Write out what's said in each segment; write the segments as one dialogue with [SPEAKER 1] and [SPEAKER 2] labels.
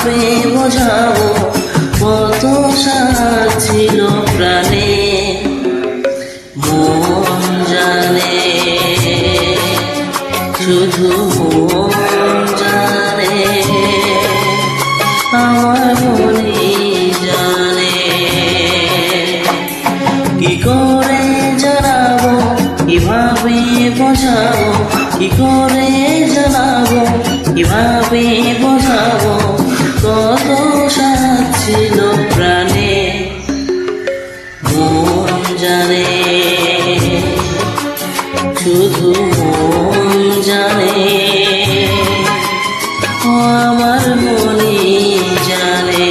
[SPEAKER 1] কিভাবে বোঝাবো কত সাথ ছিল প্রাণে মন জানে শুধু মন জানে আমার মনই জানে কি করে জানাবো কিভাবে বোঝাবো কি করে জানাবো কিভাবে বোঝাবো কত সাথ ছিল প্রাণে মন জানে শুধু মন জানে আমার মনই জানে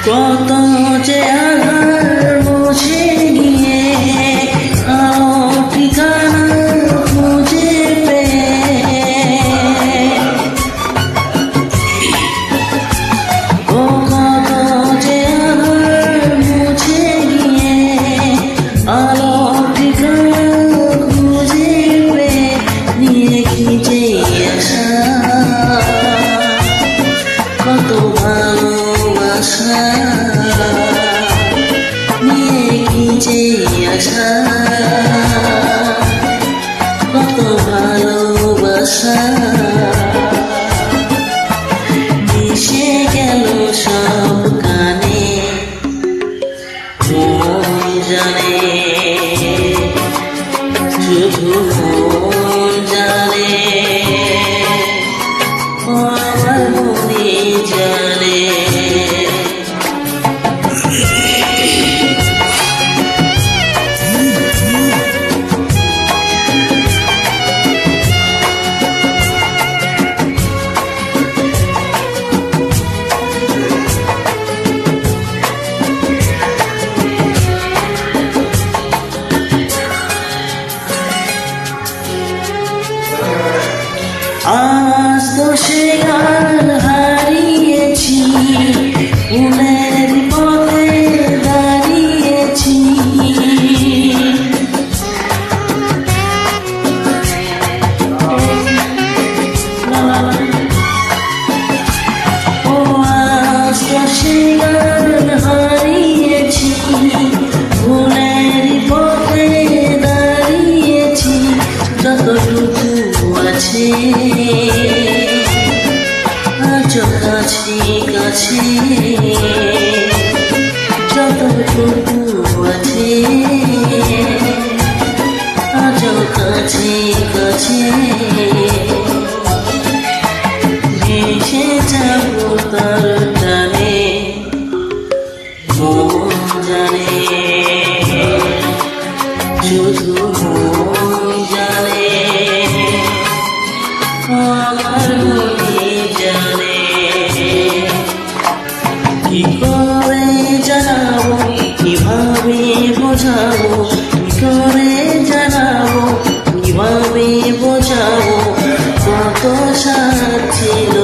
[SPEAKER 1] কত যে আধার মুছে গিয়ে আলো ঠিকানা খুঁজে পেয়ে কত যে আধার মুছে গিয়ে আলো ঠিকানা খুঁজে পেয়ে নিয়ে কি যে আশা কত ভালোবাসা নিয়ে কি যে আশা কত ভালোবাসা মিশে গেল সব কানে মন জানে শুধু মন জানে আমার মনই জানে আজ তো সে গান হারিয়েছি ফুলের পথে দাঁড়িয়েছি ও আজ তো সে গান হারিয়েছি ফুলের পথে দাঁড়িয়েছি যতটুকু আছে আজ কাছে কাছে যতটুকু আছে আজ কাছে কাছে ভেসে যাব তার টানে মন জানে শুধু মন জানে আমার মনই জানে কি করে জানাবো কিভাবে বোঝাবো কি করে জানাবো কিভাবে বোঝাবো কত সাথ ছিল